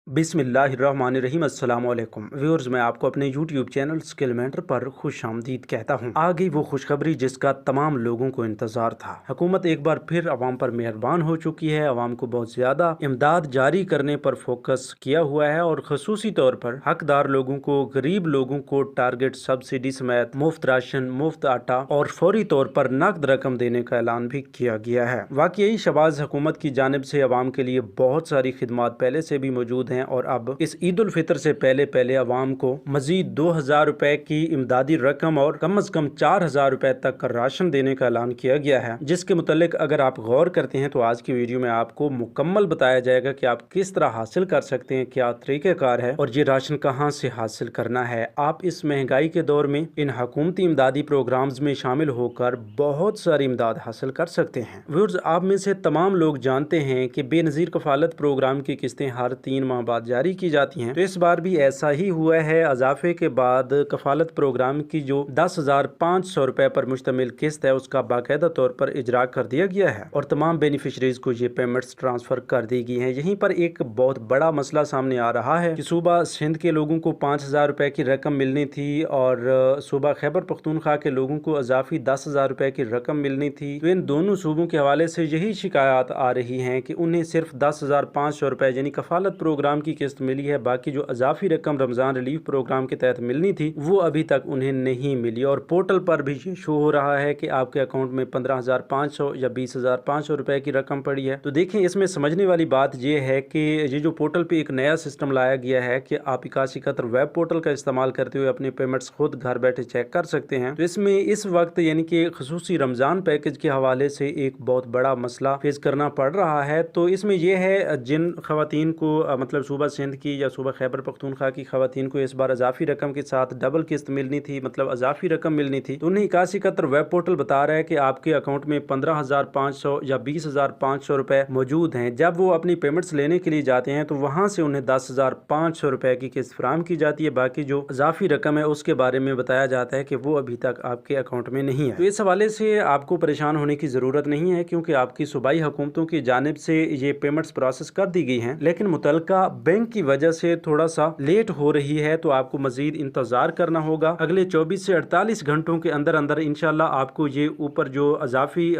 बिस्मिल्लाहिर्रहमानिर्रहीम अस्सलाम वालेकुम व्यूअर्स, मैं आपको अपने यूट्यूब चैनल स्किल मेंटर पर खुश आमदीद कहता हूँ। आ गई वो खुशखबरी जिसका तमाम लोगों को इंतजार था। हुकूमत एक बार फिर अवाम पर मेहरबान हो चुकी है। अवाम को बहुत ज्यादा इमदाद जारी करने पर फोकस किया हुआ है और खसूसी तौर पर हकदार लोगों को, गरीब लोगों को टारगेट सब्सिडी समेत मुफ्त राशन, मुफ्त आटा और फौरी तौर पर नकद रकम देने का ऐलान भी किया गया है। वाकई शहबाज हुकूमत की जानिब से अवाम के लिए बहुत सारी खिदमात पहले से भी मौजूद हैं और अब इस ईद उल फितर से पहले अवाम को मजीद 2000 रुपए की इमदादी रकम और कम अज कम 4000 रुपए तक का राशन देने का ऐलान किया गया है, जिसके मुतालिक अगर आप गौर करते हैं तो आज की वीडियो में आपको मुकम्मल बताया जाएगा कि आप किस तरह हासिल कर सकते हैं, क्या तरीक़ेकार है और ये राशन कहाँ से हासिल करना है। आप इस महंगाई के दौर में इन हुकूमती इमदादी प्रोग्राम्स में शामिल होकर बहुत सारी इमदाद हासिल कर सकते हैं। व्यूअर्स, आप में से तमाम लोग जानते हैं कि बेनज़ीर कफालत प्रोग्राम की किस्तें हर 3 माह बाद जारी की जाती हैं, तो इस बार भी ऐसा ही हुआ है। इजाफे के बाद कफालत प्रोग्राम की जो 10,500 रुपए पर मुश्तमिल किस्त है उसका बाकायदा तौर पर इजरा कर दिया गया है और तमाम बेनिफिशरीज को ये पेमेंट्स ट्रांसफर कर दी गई हैं। यहीं पर एक बहुत बड़ा मसला सामने आ रहा है कि सूबा सिंध के लोगों को 5,000 रुपए की रकम मिलनी थी और सूबा खैबर पख्तूनख्वा के लोगों को इजाफी 10,000 रुपए की रकम मिलनी थी। तो इन दोनों सूबों के हवाले से यही शिकायत आ रही है कि उन्हें सिर्फ 10,500 रुपए यानी कफालत प्रोग्राम की किस्त मिली है, बाकी जो इजाफी रकम रमजान रिलीफ प्रोग्राम के तहत मिलनी थी वो अभी तक उन्हें नहीं मिली। और पोर्टल पर भी ये शो हो रहा है कि आपके अकाउंट में 15,500 या 20,500 रुपए की रकम पड़ी है। तो देखें, इसमें समझने वाली बात यह है कि ये जो पोर्टल पे एक नया सिस्टम लाया गया है कि आप 8171 वेब पोर्टल का इस्तेमाल करते हुए अपने पेमेंट्स खुद घर बैठे चेक कर सकते हैं। तो इसमें इस वक्त यानी कि खसूसी रमजान पैकेज के हवाले से एक बहुत बड़ा मसला फेस करना पड़ रहा है। तो इसमें यह है, जिन खवातीन को मतलब सूबा सिंध की या सूबा खैबर पख्तूनख्वा की खवातीन को इस बार इजाफी रकम के साथ डबल किस्त मिलनी थी, मतलब इजाफी रकम मिलनी थी, तो उन्हें 8171 वेब पोर्टल बता रहा है कि आपके अकाउंट में 15,500 या 20,500 रुपए मौजूद हैं। जब वो अपनी पेमेंट्स लेने के लिए जाते हैं तो वहां से उन्हें 10,500 रुपए की किस्त फराहम की जाती है। बाकी जो इजाफी रकम है उसके बारे में बताया जाता है कि वो अभी तक आपके अकाउंट में नहीं है। तो इस हवाले से आपको परेशान होने की जरूरत नहीं है, क्योंकि आपकी सूबाई हुकूमतों की जानिब से ये पेमेंट्स प्रोसेस कर दी गई हैं, लेकिन मुतलका बैंक की वजह से थोड़ा सा लेट हो रही है। तो आपको मजीद इंतजार करना होगा। अगले 24 से 48 घंटों के अंदर अंदर इंशाल्लाह आपको ये ऊपर जो इजाफी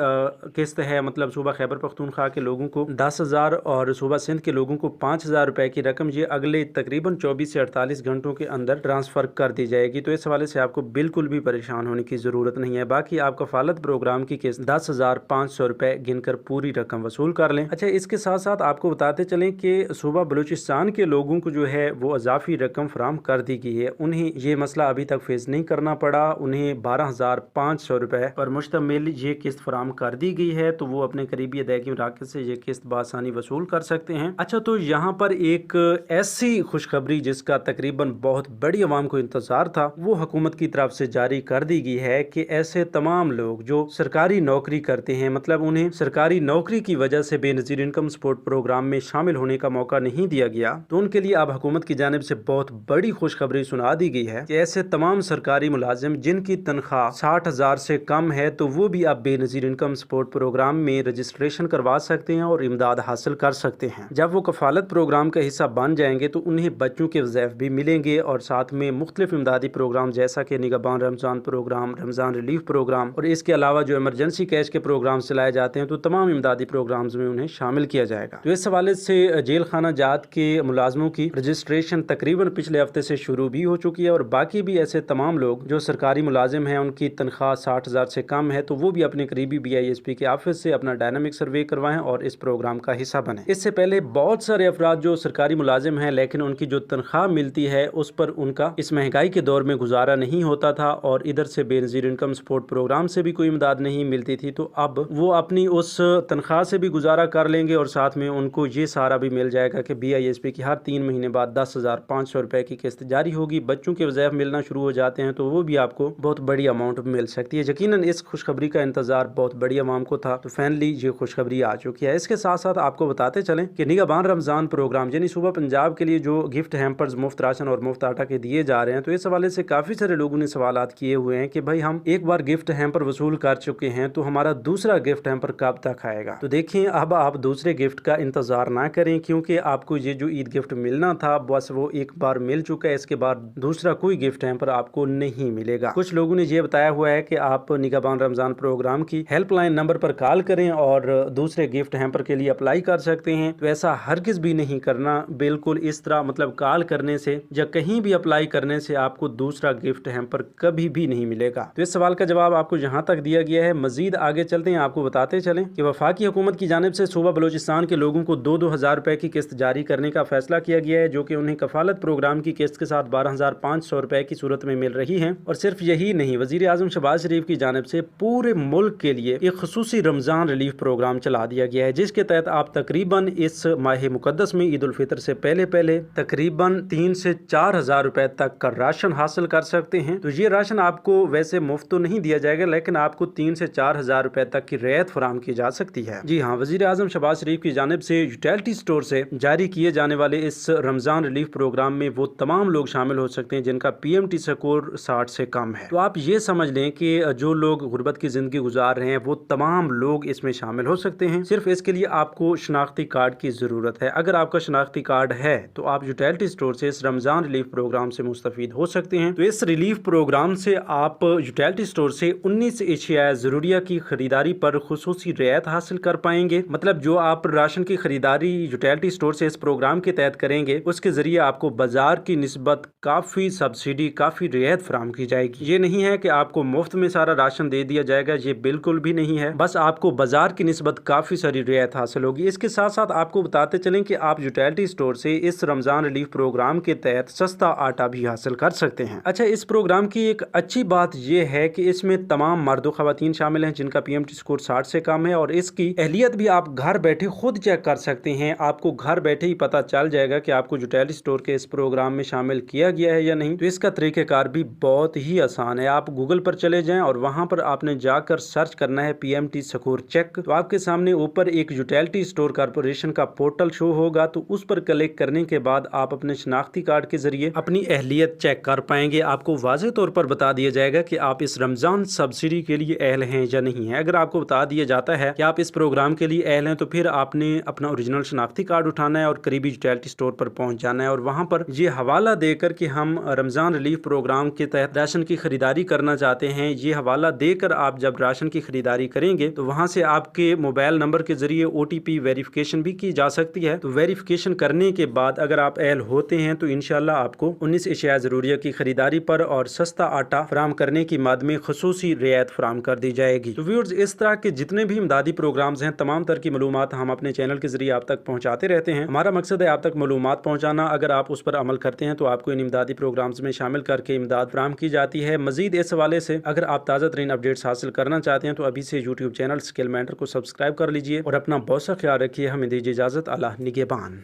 किस्त है, मतलब सूबा खैबर पख्तूनख्वा के लोगों को 10,000 और सूबा सिंध के लोगों को 5,000 रुपए की रकम, ये अगले तकरीबन 24 से 48 घंटों के अंदर ट्रांसफर कर दी जाएगी। तो इस हवाले से आपको बिल्कुल भी परेशान होने की जरूरत नहीं है। बाकी आप कफालत प्रोग्राम की किस्त 10,500 रुपए गिनकर पूरी रकम वसूल कर लें। अच्छा, इसके साथ साथ आपको बताते चलें कि सूबा बलूचिस्तान के लोगों को जो है वो इजाफी रकम फराहम कर दी गई है। उन्हें ये मसला अभी तक फेस नहीं करना पड़ा। उन्हें 12,500 रुपए पर मुश्तमिल ये किस्त फराहम कर दी गई है, तो वो अपने करीबी अदायगी मराकज़ से ये किस्त बासानी वसूल कर सकते हैं। अच्छा, तो यहाँ पर एक ऐसी खुशखबरी जिसका तकरीबन बहुत बड़ी आवाम को इंतजार था वो हुकूमत की तरफ से जारी कर दी गई है कि ऐसे तमाम लोग जो सरकारी नौकरी करते हैं, मतलब उन्हें सरकारी नौकरी की वजह से बेनज़ीर इनकम सपोर्ट प्रोग्राम में शामिल होने का मौका नहीं दिया गया, तो उनके लिए अब हुकूमत की जानिब से बहुत बड़ी खुशखबरी सुना दी गई है कि ऐसे तमाम सरकारी मुलाजिम जिनकी तनख्वाह 60,000 से कम है तो वो भी अब बेनज़ीर इनकम सपोर्ट प्रोग्राम में रजिस्ट्रेशन करवा सकते हैं और इमदाद हासिल कर सकते हैं। जब वो कफालत प्रोग्राम का हिस्सा बन जाएंगे तो उन्हें बच्चों के वज़ैफ भी मिलेंगे और साथ में मुख्तलिफ इमदादी प्रोग्राम जैसा कि Nigehban Ramzan programme, Ramzan relief programme और इसके अलावा जो इमरजेंसी कैश के प्रोग्राम चलाए जाते हैं, तो तमाम इमदादी प्रोग्राम्स में उन्हें शामिल किया जाएगा। तो इस हवाले से जेल खाना जात के मुलाजमों की रजिस्ट्रेशन तकरीबन पिछले हफ्ते से शुरू भी हो चुकी है और बाकी भी ऐसे तमाम लोग जो सरकारी मुलाजिम हैं, उनकी तनख्वाह 60,000 से कम है, तो वो भी अपने करीबी BISP के ऑफिस से अपना डायनामिक सर्वे करवाएं और इस प्रोग्राम का हिस्सा बने। इससे पहले बहुत सारे अफराद जो सरकारी मुलाजिम हैं लेकिन उनकी जो तनख्वाह मिलती है उस पर उनका इस महंगाई के दौर में गुजारा नहीं होता था और इधर से बेनज़ीर इनकम सपोर्ट प्रोग्राम से भी कोई इमदाद नहीं मिलती थी, तो अब वो अपनी उस तनख्वाह से भी गुजारा कर लेंगे और साथ में उनको ये सारा भी मिल जाएगा कि BISP की हर 3 महीने बाद 10,500 रुपए की किस्त जारी होगी। बच्चों के वज़ैफ मिलना शुरू हो जाते हैं तो वो भी आपको बहुत बड़ी अमाउंट मिल सकती है। यकीनन इस खुशखबरी का इंतजार बहुत बड़ी आवाम को था, तो फाइनली ये खुशखबरी आ चुकी है। इसके साथ साथ आपको बताते चलें कि निगहबान रमजान प्रोग्राम यानी सूबा पंजाब के लिए जो गिफ्ट हैम्पर्स, मुफ्त राशन और मुफ्त आटा के दिए जा रहे हैं, तो इस हवाले से काफी सारे लोगों ने सवालात किए हुए हैं कि भाई हम एक बार गिफ्ट हैम्पर वसूल कर चुके हैं तो हमारा दूसरा गिफ्ट हैम्पर कब तक आएगा। तो देखिए, अब आप दूसरे गिफ्ट का इंतजार ना करें, क्योंकि आपको ये जो ईद गिफ्ट मिलना था बस वो एक बार मिल चुका है। इसके बाद दूसरा कोई गिफ्ट हैम्पर आपको नहीं मिलेगा। कुछ लोगों ने ये बताया हुआ है कि आप निगाहबान रमजान प्रोग्राम की हेल्पलाइन नंबर पर कॉल करें और दूसरे गिफ्ट हैम्पर के लिए अप्लाई कर सकते हैं। तो ऐसा हरगिज भी नहीं करना। बिल्कुल इस तरह मतलब कॉल करने से या कहीं भी अप्लाई करने से आपको दूसरा गिफ्ट हैम्पर कभी भी नहीं मिलेगा। तो इस सवाल का जवाब आपको यहाँ तक दिया गया है। मजीद आगे चलते हैं, आपको बताते चलें कि वफाकी हुकूमत की जानिब से सूबा बलूचिस्तान के लोगों को 2-2 हज़ार रुपए की किस्त जारी करने का फैसला किया गया है, जो कि उन्हें कफालत प्रोग्राम की किस्त के साथ 12,500 रुपए की सूरत में मिल रही है। और सिर्फ यही नहीं, वजीर आजम शहबाज शरीफ की जानिब से पूरे मुल्क के लिए एक खुसूसी रमजान रिलीफ प्रोग्राम चला दिया गया है, जिसके तहत आप तकरीबन इस माह मुकद्दस में ईद उल फितर से पहले तकरीबन 3 से 4 हज़ार रुपए तक का राशन हासिल कर सकते हैं। तो ये राशन आपको वैसे मुफ्त तो नहीं दिया जाएगा, लेकिन आपको 3 से 4 हज़ार रुपए तक की रियायत फराहम की जा सकती है। जी हाँ, वजीर आजम शहबाज शरीफ की जानिब से यूटिलिटी स्टोर से जारी किए जाने वाले इस रमजान रिलीफ प्रोग्राम में वो तमाम लोग शामिल हो सकते हैं जिनका PMT स्कोर 60 से कम है। तो आप ये समझ लें कि जो लोग गुर्बत की जिंदगी गुजार रहे हैं वो तमाम लोग इसमें शामिल हो सकते हैं। सिर्फ इसके लिए आपको शनाख्ती कार्ड की जरूरत है। अगर आपका शनाख्ती कार्ड है तो आप यूटिलिटी स्टोर से इस रमजान रिलीफ प्रोग्राम से मुस्तफीद हो सकते हैं। तो इस रिलीफ प्रोग्राम से आप यूटिलिटी स्टोर से 19 एशिया जरूरिया की खरीदारी पर खुसूसी रियायत हासिल कर पाएंगे। मतलब जो आप राशन की खरीदारी यूटिलिटी स्टोर से इस प्रोग्राम के तहत करेंगे उसके जरिए आपको बाजार की निस्बत काफी सब्सिडी, काफी रियायत फराहम की जाएगी। ये नहीं है कि आपको मुफ्त में सारा राशन दे दिया जाएगा, ये बिल्कुल भी नहीं है। बस आपको बाजार की निस्बत काफी सारी रियायत हासिल होगी। इसके साथ साथ आपको बताते चलें कि आप यूटिलिटी स्टोर से इस रमजान रिलीफ प्रोग्राम के तहत सस्ता आटा भी हासिल कर सकते हैं। अच्छा, इस प्रोग्राम की एक अच्छी बात यह है कि इसमें तमाम मर्द ख़वातीन शामिल हैं जिनका PMT स्कोर 60 से कम है, और इसकी अहलियत भी आप घर बैठे खुद चेक कर सकते हैं। आपको घर बैठे ही पता चल जाएगा कि आपको यूटिलिटी स्टोर के इस प्रोग्राम में शामिल किया गया है या नहीं। तो इसका तरीक़ेकार भी बहुत ही आसान है। आप गूगल पर चले जाएं और वहां पर आपने जाकर सर्च करना है PMT स्कोर चेक। तो आपके सामने ऊपर एक यूटिलिटी स्टोर कॉर्पोरेशन का पोर्टल शो होगा, तो उस पर क्लिक करने के बाद आप अपने शनाख्ती कार्ड के जरिए अपनी अहलियत चेक कर पाएंगे। आपको वाज़ेह तौर पर बता दिया जाएगा कि आप इस रमजान सब्सिडी के लिए अहल हैं या नहीं है। अगर आपको बता दिया जाता है कि आप इस प्रोग्राम के लिए अहल हैं तो फिर आपने अपना ओरिजिनल शनाख्ती कार्ड उठाना है और करीबी यूटिलिटी स्टोर पर पहुंच जाना है और वहां पर ये हवाला देकर कि हम रमजान रिलीफ प्रोग्राम के तहत राशन की खरीदारी करना चाहते हैं, ये हवाला देकर आप जब राशन की खरीदारी करेंगे तो वहां से आपके मोबाइल नंबर के जरिए OTP वेरिफिकेशन भी की जा सकती है। तो वेरिफिकेशन करने के बाद अगर आप अहल होते हैं तो इंशाल्लाह आपको 19 एशिया जरूरिया की खरीदारी पर और सस्ता आटा फराम करने की मद में खुसूसी रियायत फराम कर दी जाएगी। तो व्यूअर्स, इस तरह के जितने भी इमदादी प्रोग्राम्स हैं तमाम तरह की मालूमात हम अपने चैनल के जरिए आप तक पहुंचाते रहते हैं। हमारा मकसद है आप तक मालूमात पहुंचाना। अगर आप उस पर अमल करते हैं तो आपको इन इमदादी प्रोग्राम्स में शामिल करके इमदाद फराम की जाती है। मजीद इस हवाले से अगर आप ताज़ा तरीन अपडेट्स हासिल करना चाहते हैं तो अभी से YouTube चैनल स्किल मेंटर को सब्सक्राइब कर लीजिए और अपना बहुत सा ख्याल रखिए। हमें दीजिए इजाज़त। अल्लाह निगहबान।